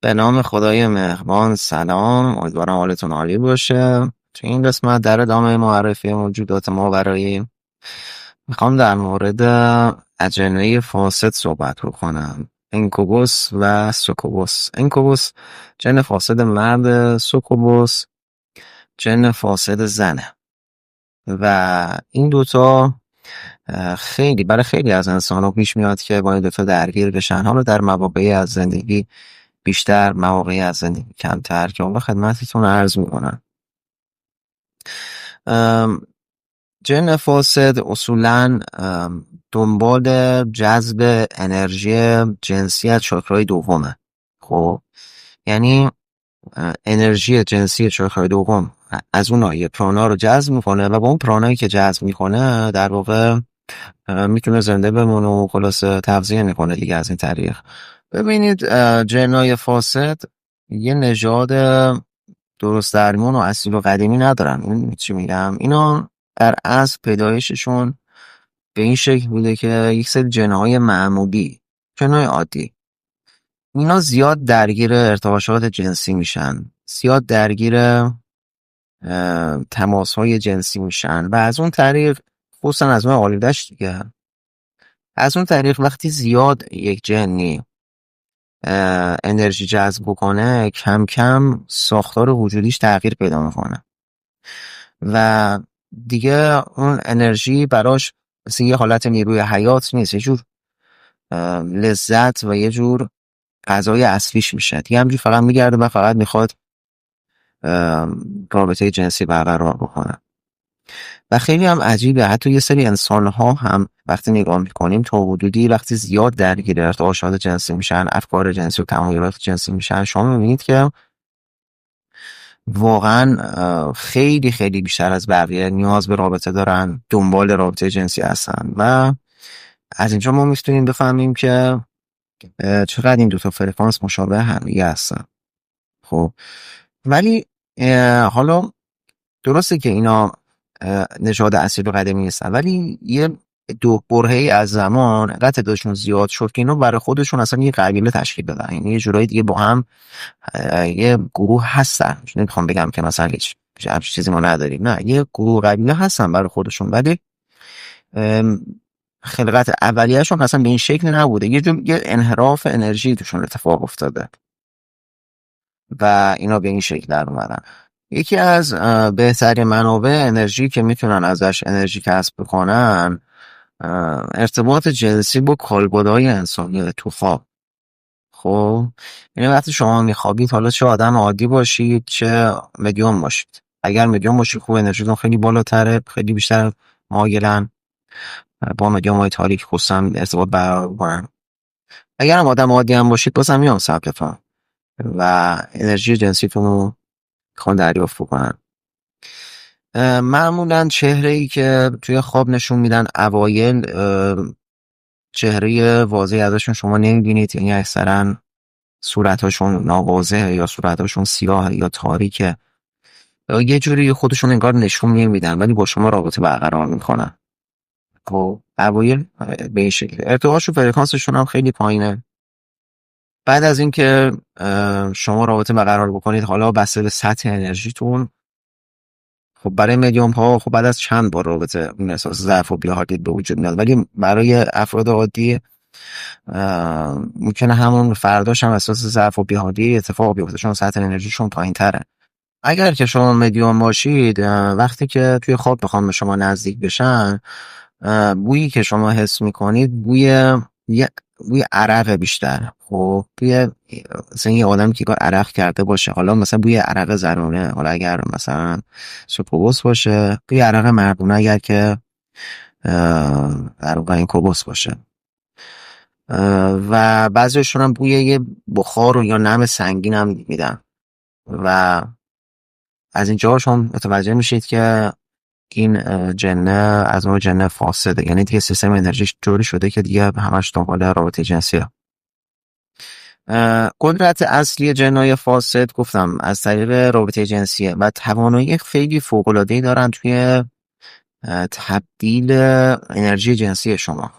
به نام خدای مهربان. سلام، امیدوارم حالتون عالی باشه. تو این قسمت در ادامه معرفی موجودات ماورایی میخوام در مورد اجنه فاسد صحبت بکنم: انکوبوس و سوکوبوس. انکوبوس جن فاسد مرد، سوکوبوس جن فاسد زنه و این دوتا خیلی برای خیلی از انسان ها پیش میاد که با این دوتا درگیر بشن، حالا در مواقعی از زندگی بیشتر، مواقعی از زندگی کمتر، که اون خدمتتون عرض میکنن. جن فاسد اصولا دنبال جذب انرژی جنسی از چاکرای دومه. خب یعنی انرژی جنسی چاکرای دوم از اون یه پرانا رو جذب میکنه و با اون پرانایی که جذب میکنه در واقع میتونه زنده بمونه و خلاصه تغذیه میکنه دیگه. از این طریق ببینید جنای فاسد یه نژاد درست درمون و اصیل و قدیمی ندارن. این چی میگم؟ اینا در اصل پیدایششون به این شکل بوده که یک سری جنهای معمولی، جنهای عادی، اینا زیاد درگیر ارتباطات جنسی میشن، زیاد درگیر تماسهای جنسی میشن و از اون طریق، خصوصا از اون آلودش دیگه، از اون طریق وقتی زیاد یک جنی انرژی جذب بکنه، کم کم ساختار وجودیش تغییر پیدا میکنه و دیگه اون انرژی براش مثل یه حالت نیروی حیات نیست، یه جور لذت و یه جور غذای اصلیش میشه دیگه. همجور فقط میگرده و فقط میخواد رابطه جنسی برقرار بکنه و خیلی هم عجیبه. حتی یه سری انسان ها هم وقتی نگاه میکنیم تا حدودی وقتی زیاد درگیر ارتعاشات جنسی میشن، افکار جنسی و تمایلات جنسی میشن، شما میبینید که واقعا خیلی خیلی بیشتر از بقیه نیاز به رابطه دارن، دنبال رابطه جنسی هستن و از اینجا ما میتونیم بفهمیم که چقدر این دوتا فرکانس مشابه هم دیگه هستن. خب ولی حالا درسته که اینا نژاد اصیل و قدیمی نیستن، ولی یه دو برهه‌ای از زمان قد تعدادشون زیاد شد که اینا برای خودشون اصلا یه قبیله تشکیل دادن، یعنی یه جورایی دیگه با هم یه گروه هستن. نمیخوام بگم که مثلا هیچ چیزی ما نداریم، نه، یه گروه قبیله هستن برای خودشون، ولی خلقت اولیه‌شون اصلا به این شکل نبوده. یه انحراف انرژی توشون اتفاق افتاده و اینا به این شکل در اومدن. یکی از بهترین منابع انرژی که میتونن ازش انرژی کسب بکنن ارتباط جنسی با کالبدهای انسانی تو خواب. خب یعنی وقتی شما میخوابید، حالا چه آدم عادی باشید چه مدیوم باشید، اگر مدیوم باشید خوب انرژیتون خیلی بالاتره، خیلی بیشتر مایلن با مدیوم های تاریک خصوصا ارتباط برقرار کنن. اگر هم آدم عادی هم باشید بازم میان سمتتون و انرژی جنسیتون رو میخوان دریافت بکنن. معمولا چهره ای که توی خواب نشون میدن اوایل چهره واضحی ازشون شما نمیبینید، یعنی اکثرا صورتاشون ناواضحه یا صورتاشون سیاه یا تاریکه، یه جوری خودشون انگار نشون نمیدن ولی با شما رابطه برقرار میکنن. خب اوایل به این شکل ارتعاش و فرکانسشون هم خیلی پایینه. بعد از اینکه شما رابطه برقرار بکنید، حالا بسته به سطح انرژیتون، خب برای مدیوم ها خب بعد از چند بار رابطه اون احساس ضعف و بی‌حالیت به وجود میاد، ولی برای افراد عادی ممکنه همون فرداش هم احساس ضعف و بی‌حالی اتفاق بیفته چون سطح انرژیشون پایین تره. اگر که شما مدیوم باشید، وقتی که توی خواب بخوام به شما نزدیک بشن، بویی که شما حس میکنید بوی عرق بیشتر. خب بوی مثلا یه آدمی که کار عرق کرده باشه، حالا مثلا بوی عرق زنونه، حالا اگر مثلا سوکوبوس باشه بوی عرق مردونه، اگر که در واقع این کوبوس باشه، و بعضیشون هم بوی یه بخار یا نم سنگین هم میدن و از اینجا شما متوجه میشید که این جنه از نوع جنه فاسده، یعنی دیگه سیستم انرژیش جوری شده که دیگه همش دنبال رابطه جنسیه. قدرت اصلی جنای فاسد گفتم از طریق رابطه جنسیه و توانایی خیلی فوق‌العاده‌ای دارن توی تبدیل انرژی جنسی شما.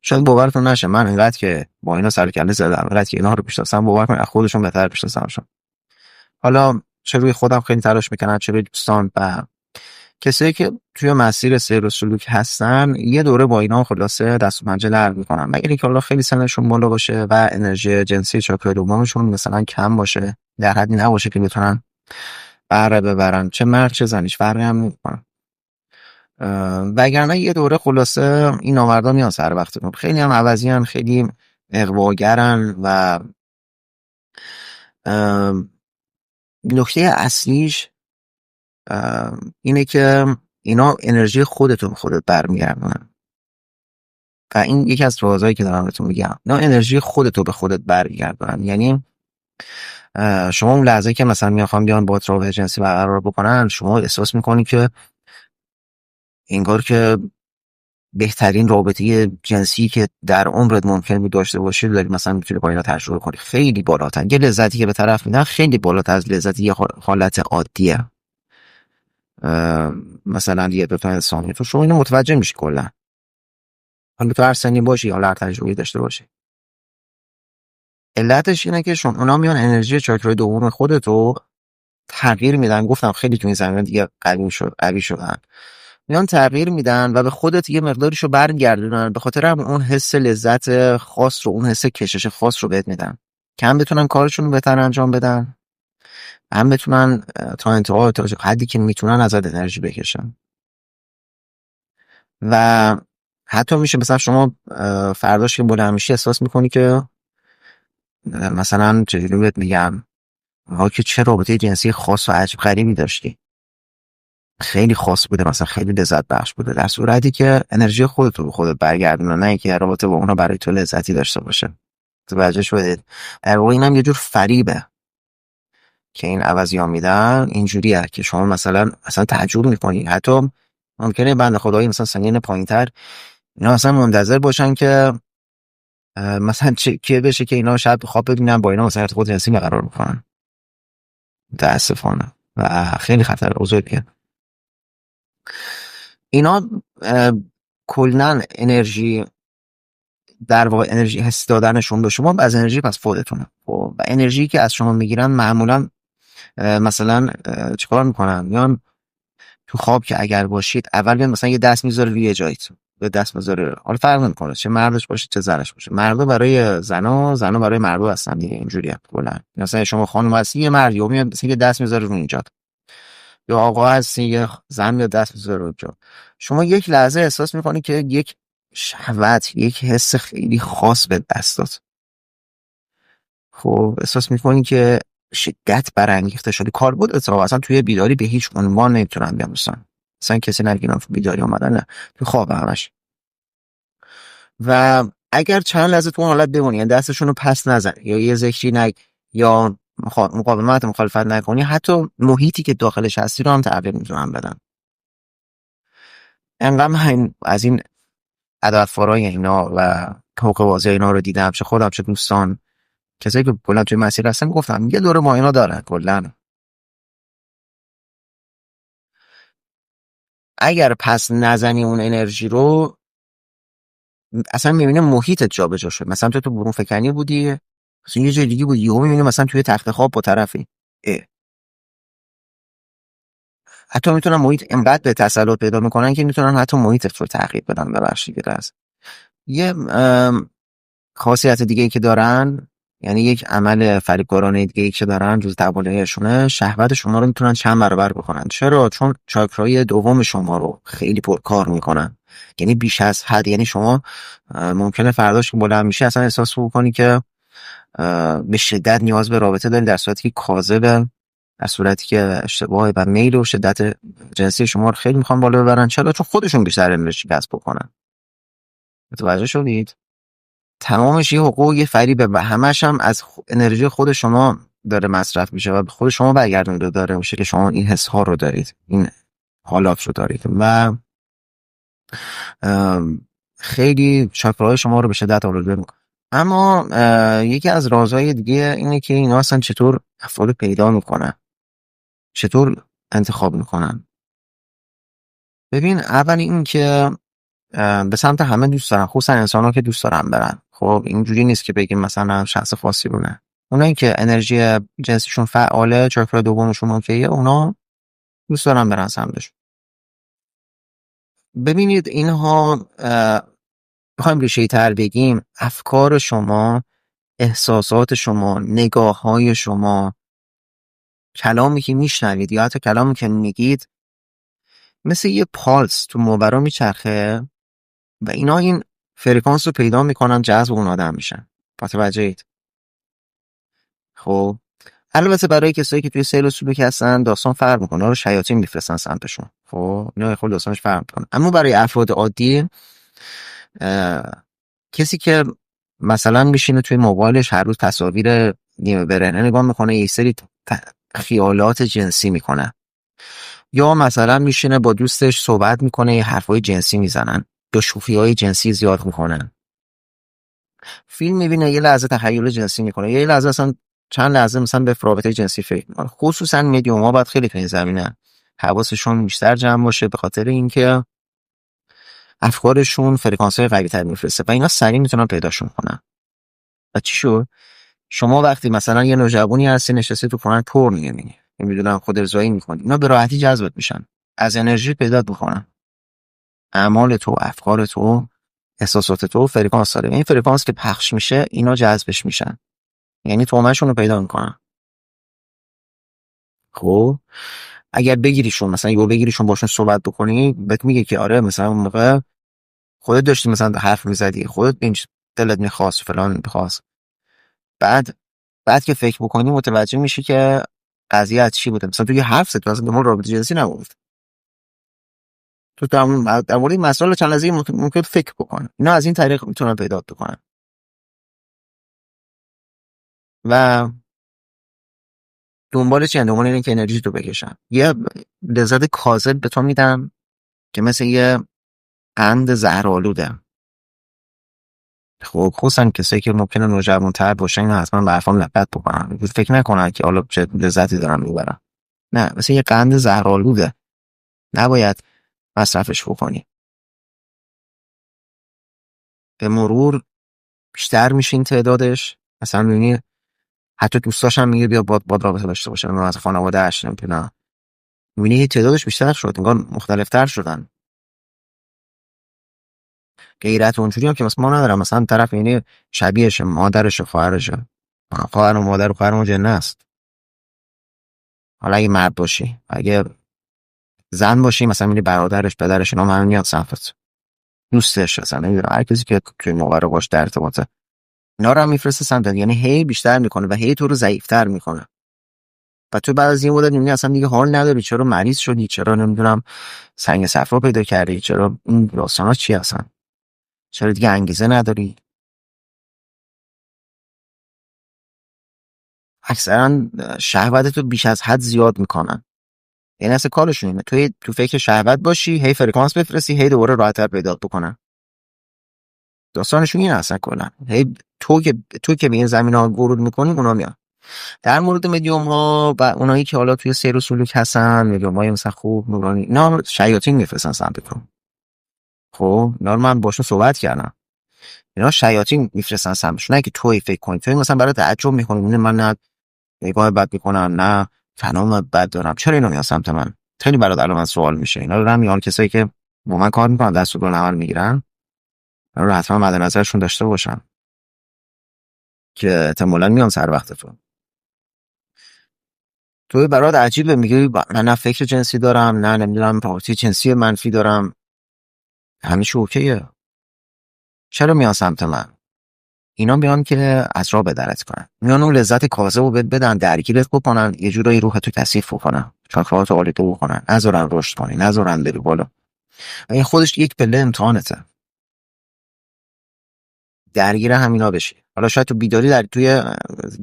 شاید باورتون نشه من انقدر که با اینا سر و کله زدم، انقدر که اینا رو میشناسم، باور کنید از خودشون بهتر میشناسمشون. حالا چه روی خودم خیلی تلاش میکنم، چه روی دوستان و کسایی که توی مسیر سیر و سلوک هستن، یه دوره با اینا خلاصه دست و پنجه نرم میکنم، مگر اینکه حالا خیلی سنشون بالا باشه و انرژی جنسی چاکرای دومشون مثلا کم باشه، در حدی نباشه که بتونن بهره ببرن، چه مرد چه زنیش فرقی هم نمیکنه. وگرنه یه دوره خلاصه این آمردا میان سر وقتتون، خیلی هم عوضی، خیلی اغواگرن و ام، نکته اصلیش اینه که اینا انرژی خودتون به خودت برمیگردونن و این یکی از رازهایی که دارم بهتون میگم، اینا انرژی خودتو به خودت برمیگردونن. یعنی شما اون لحظه که مثلا میخوام بیان با رابطه جنسی برقرار بکنن، شما احساس میکنی که انگار که بهترین رابطه جنسی که در عمرت ممکن بود داشته باشی داری مثلا میتونی با اینا تجربه کنی. خیلی بالاتر، یه لذتی که به طرف میدن خیلی بالاتر از لذتی یه حالت عادیه، مثلا یه دو تا ثانیه. تو شما اینو متوجه میشی کلا، حالا تو هر سنی باشی یا هر تجربه داشته باشی. علتش اینه که اونا میان انرژی چاکرای دوم خودتو تغییر میدن. گفتم خیلی تو این زمینه دیگه قوی شدن، میان تغییر میدن و به خودت یه مقداریشو برگردونن، به خاطر هم اون حس لذت خاص رو، اون حس کشش خاص رو بهت میدن که هم بتونن کارشون رو بهتر انجام بدن، هم بتونن تا انتها تا حدی که میتونن ازت انرژی بکشن. و حتی میشه مثلا شما فرداش که بلند میشی احساس میکنی که مثلا چجوری بهت میگم، که چه رابطه جنسی خاص و عجیب غریبی داشتی، خیلی خاص بوده، مثلا خیلی لذت بخش بوده، در صورتی که انرژی خودت رو به خودت برگردونه، نه اینکه رابطه با اونا برای تو لذتی داشته باشه. توجه شدید؟ در واقع اینم یه جور فریبه که این عوضی‌ها میدن. اینجوریه که شما مثلا اصلا تعجب میکنی، حتی ممکنه بنده خدایی مثلا سنین پایینتر اینا اصلا منتظر باشن که مثلا چه بشه که اینا شب خواب ببینن با اینا مثلا ارتباط جنسی برقرار میکنن. متاسفانه و خیلی خطر بزرگیه. اینا کلن انرژی، در واقع انرژی حس دادنشون به شما از انرژی پس خودتونه و انرژی که از شما میگیرن معمولا مثلا چیکار میکنن، میان تو خواب که اگر باشید اول میان مثلا یه دست میذاره روی جایت، یه دست میذاره، حالا فرق نمیکنه چه مردش باشه چه زنش باشه، مردا برای زنا، زنا برای مردا هستن دیگه، اینجوریه کلا. مثلا شما خانم هستی، یه مرد میاد مثلا یه دست میذاره رو اینجا، یا آقا هستی یه زن میاد دست میذاره اونجا. شما یک لحظه احساس میکنی که یک شهوت، یک حس خیلی خاص به دست داد. خب احساس میکنی که شدت برانگیخته شدی. کاربرد اتفاقا اصلا توی بیداری به هیچ عنوان نمیتونن بیان مثلا کسی نگه اینا تو بیداری اومدن، نه، تو خواب همش. و اگر چند لحظه تو اون حالت بمونی، یعنی دستشون رو پس نزن یا یه ذکری نگ یا مقاومت مخالفت نکنی، حتی محیطی که داخلش هستی رو هم تغییر میتونن بدن. انقدر من از این عددفارای اینا و حقوق واضح اینا رو دیدم، چه خودم چه دوستان کسایی که کلا توی مسیر هستن، گفتم یه دوره ما اینا دارن. کلا اگر پس نزنی اون انرژی رو، اصلا میبینی محیطت جابجا شد. مثلا تو برون فکنی بودی، مثلا یه جای دیگه بودی، یهو میبینی مثلا توی تخت خواب با طرفی. حتی میتونن محیط اینقدر به تسلط پیدا میکنن که میتونن حتی محیطت رو تغییر بدن. ببخشید یه خاصیت دیگه ای که دارن، یعنی یک عمل فریبکارانه دیگه ای که دارن جز تبالیشونه، شهوت شما رو میتونن چند برابر بکنن. چرا؟ چون چاکرای دوم شما رو خیلی پرکار میکنن، یعنی بیش از حد. یعنی شما ممکنه فرداش که بلند میشه اصلا احساس بکنی که به شدت نیاز به رابطه داری، در صورتی که کاذبه، در صورتی که اشتباهه و میل و شدت جنسی شما رو خیلی میخوان بالا ببرن. چرا؟ چون خودشون بیشتر انرژی کسب بکنن. متوجه شدید؟ تمامش یه حقوق، یه فریبه و همش هم از انرژی خود شما داره مصرف میشه و خود شما برگردونده داره میشه که شما این حس ها رو دارید، این حالات رو دارید و خیلی چاکراهای شما رو به شدت آلوده میکنه. اما یکی از رازهای دیگه اینه که اینا اصلا چطور افراد پیدا میکنن، چطور انتخاب میکنن. ببین، اول این که به سمت همه دوست دارن، خصوصا انسان ها که دوست دارن برن. خب اینجوری نیست که بگیم مثلا شخص خاصی رو نه. اونایی که انرژی جنسیشون فعاله، چاکرا دومشون اوکیه، اونا دوست دارن برن سمتش. ببینید اینها بخوایم ریشه تر بگیم، افکار شما، احساسات شما، نگاه های شما، کلامی که میشنوید یا حتی کلامی که میگید مثل یه پالس تو ماورا میچرخه و اینا این فرکانس رو پیدا میکنن، جذب اون آدم میشن. متوجهید؟ خب البته برای کسایی که توی سیل و سلوک هستن داستان فرق میکنه، رو شیاطین میفرستن سمتشون. خب اینا خود داستانش فرق میکنه. اما برای افراد عادی، کسی که مثلا میشینه توی موبایلش هر روز تصاویر نیمه برهنه نگاه میکنه، یه سری خیالات جنسی میکنه، یا مثلا میشینه با دوستش صحبت میکنه، یه حرفای جنسی میزنن، یا شوخی‌های جنسی زیاد میکنن، فیلم میبینه، یه لحظه تخیل جنسی میکنه، یه لحظه اصلا چند لحظه مثلا به رابطه جنسی فکر میکنه. خصوصا مدیوم‌ها باید خیلی تو این زمینه حواسشون بیشتر جمع باشه، به خاطر اینکه افکارشون فرکانس‌های قوی‌تر میفرسته و اینا سریع میتونن پیداشون کنن. و چی شد؟ شما وقتی مثلا یه نوجوانی هستی نشستی تو خونه پورن میبینی، نمیدونم خود ارضایی میکنی، اینا به راحتی جذبت میشن، از انرژی پیدا میکنن. اعمال تو، افکار تو، احساسات تو فرکانس داره، این فرکانس که پخش میشه اینا جذبش میشن، یعنی تومهشون رو پیدا میکنن. خب اگر بگیریشون مثلا یهو بگیریشون باشون صحبت بکنی، بهت میگه که آره مثلا اون موقع خودت داشتی مثلا حرف میزدی، خودت اینج دلت میخواست فلان میخواست، بعد که فکر بکنی متوجه میشی که قضیه از چی بوده. مثلا تو یه حرف زدی، مثلا به ما رابطه جنسی نگفت، تو در مورد این مسائل چند لحظه ممکن فکر بکن. اینا از این طریق میتونن پیدا بکنن و دنبال چی؟ دنبال اینه که انرژی تو بکشن. یه لذت کاذب به تو میدن که مثل یه قند زهرآلوده. خب خصوصا کسایی که ممکنه نوجوان‌تر باشن اینا حتما به حرفام دقت بکنن، فکر نکنن که حالا چه لذتی دارن میبرن. نه، مثل یه قند زهرآلوده، نباید مصرفش بکنی. به مرور بیشتر میشین تعدادش، مثلا میبینی حتی دوستاش هم میگه بیا باد رابطه داشته باشه، من از خانواده اش نمیدونم، میبینی تعدادش بیشتر شد، انگار مختلفتر شدن. غیرت اونجوری هم که مثلا ما ندارم، مثلا طرف یعنی شبیهشه، مادرشه، خواهرشه، خواهر و مادر و خواهر جنه است. حالا اگه مرد باشی، اگه زن باشی مثلا میبینی برادرش، پدرش، اینا هم میاد سمتت، دوستش مثلا نمیدونم، هر کسی که توی موقع رو باش در ارتباطه، اینا رو هم میفرسته سمتت، یعنی هی بیشتر میکنه و هی تو رو ضعیفتر میکنه. و تو بعد از یه مدت میبینی اصلا دیگه حال نداری، چرا مریض شدی، چرا نمیدونم سنگ صفرا پیدا کردی، چرا این داستانا چی هستن، چرا دیگه انگیزه نداری. اکثرا شهوتتو بیش از حد زیاد میکنن، یعنی اصلا کارشون اینه تو فکر شهوت باشی، هی فرکانس بفرستی، هی دوباره راحت‌تر پیدا بکنن. داستانشون این اصلا کلا هی تو که به این زمینه‌ها ورود میکنی اونا میان. در مورد مدیوم ها و اونایی که حالا توی سیر و سلوک هستن، مدیوم های مثلا خوب نورانی، اینا شیاطین میفرستن سمتتون. خب اینا رو من باشون صحبت کردم، اینا شیاطین میفرستن سمتشون، نه که توی فکر کنی، توی مثلا برای تعجب میکنی من نه نگاه بد میکنم نه تنام بد دارم، چرا اینا میان سمت من؟ خیلی برات علامت سوال میشه. اینا رو میان کسایی که با من کار میکنن، دستورالعمل میگیرن، اینا رو حتما مد نظرشون داشته باشن که احتمالاً میان سر وقتتون. توی برات عجیبه، میگی من نه فکر جنسی دارم، نه نمیدونم رابطه جنسی منفی دارم، همیشه اوکیه، چرا میان سمت من؟ اینا میان که از راه بدرت کنن، میان اون لذت کاذب رو بهت بدن، درگیرت بکنن، یه جورایی روحتو کثیف بکنن، چاکراتو آلوده بکنن، نذارن رشد کنی، نذارن بری بالا. و این خودش یک پله امتحانته، درگیر همینا بشی. حالا شاید تو بیداری توی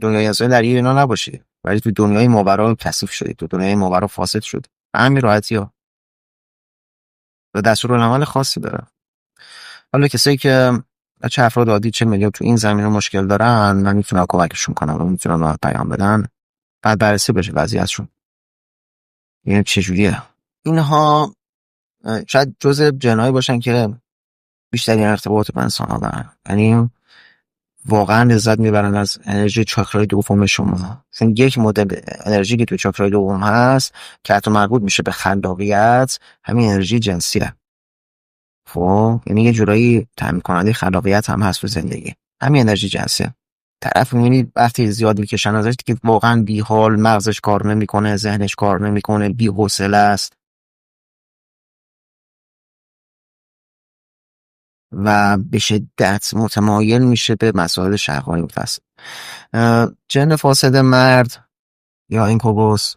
دنیای انسانی درگیر اینا نباشی، ولی تو دنیای ماورا کثیف شدی، تو دنیای ماورا فاسد شد، همین راحتی ها. و دستورالعمل خاصی داره. حالا کسایی که چه افراد عادی چه میلیون تو این زمینه مشکل دارن، من میتونم کمکشون کنم و میتونم راحت پیام بدن، بعد بررسی بشه وضعیتشون یعنی چه جوریه. اینها شاید جزء جنایی باشن که بیشترین ارتباط با انسان ها دارن. یعنی واقعا لذت میبرن از انرژی چاکرای دوم شما. چون یک مدل انرژی که تو چاکرای دوم هست که حتی مربوط میشه به خلاقیت، همین انرژی جنسیه. خب یعنی یه جورایی تامین کننده خلاقیت هم هست تو زندگی، همین انرژی جنسیه. طرف میبینی وقتی زیاد میکشن ازش که واقعا بی حال، مغزش کار نمیکنه، ذهنش کار نمیکنه، بی حوصله است و به شدت متمایل میشه به مسائل شهوانی متعصب. جن فاسد مرد یا اینکوبوس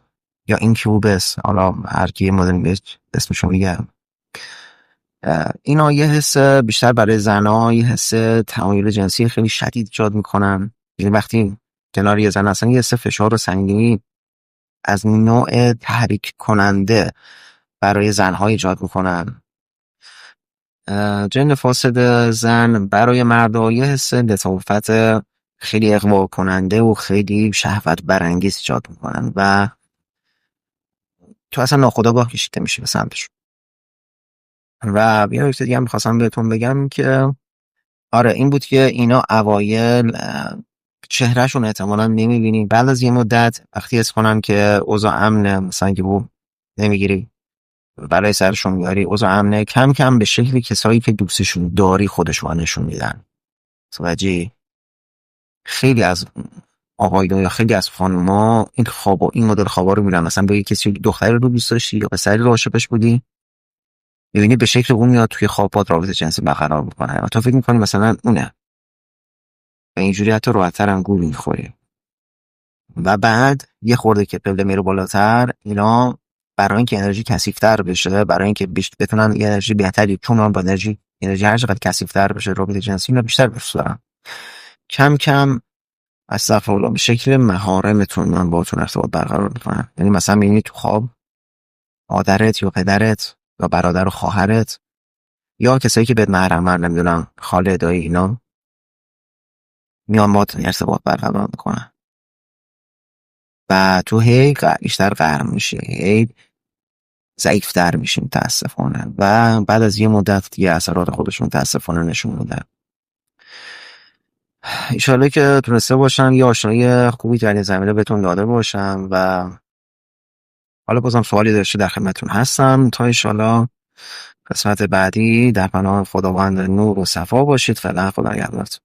یا اینکیوبس، حالا هر کی مدل اسمشو میگم، اینا یه حس بیشتر برای زنها، یه حس تمایل جنسی خیلی شدید ایجاد میکنن. یعنی وقتی کنار یه زن هستن، یه حس فشار و سنگینی از نوع تحریک کننده برای زنها ایجاد میکنن. جن فاسد زن برای مردها یه حس لطافت خیلی اغوا کننده و خیلی شهوت برانگیز ایجاد میکنن و تو اصلا ناخودآگاه کشیده میشه به سمتش. و یه نکته دیگه هم میخواستم بهتون بگم که آره این بود که اینا اوایل چهرهشون احتمالا نمیبینی، بعد از یه مدت وقتی حس کنن که اوضاع امنه، مثلا که بو نمیگیری برای سرشون میاری، اوضاع امنه، کم کم به شکلی کسایی که دوستشون داری خودشون نشون میدن. توجهی؟ خیلی از آقایون یا خیلی از خانوما این خوابا، این مدل خوابا رو میرن، مثلا با یه کسی دختری رو دوست داشتی یا پسری رو عاشقش بودی، میبینی به شکل اون میاد توی خواب باد رابطه جنسی برقرار میکنه، تو فکر میکنی مثلا اونه و اینجوری حتی راحت‌تر هم گول میخوری. و بعد یه خورده که پله میره بالاتر، اینا برای اینکه انرژی کثیف‌تر بشه، برای اینکه بتونن یه انرژی بهتری، چون با انرژی هر چقدر کثیف‌تر بشه رابطه جنسی، اینا بیشتر دوست دارن. کم کم استغفرالله به شکل محارمتون من باهاتون ارتباط برقرار میکنن. یعنی مثلا میبینی تو خواب مادرت یا پدرت یا برادر و خواهرت یا کسایی که بهت محرمن، نمیدونم خاله، دایی، اینا میان باهاتون ارتباط برقرار میکنن و تو هی بیشتر قهر میشی، هی ضعیفتر میشی متاسفانه، و بعد از یه مدت دیگه اثرات خودشون متاسفانه نشون میدن. ایشالله که تونسته باشم یه آشنایی خوبی در این زمینه بهتون داده باشم و حالا بازم سوالی داشته در خدمتتون هستم تا ایشالله قسمت بعدی. در پناه خداوند نور و صفا باشید. فعلا خدا نگهدارتون.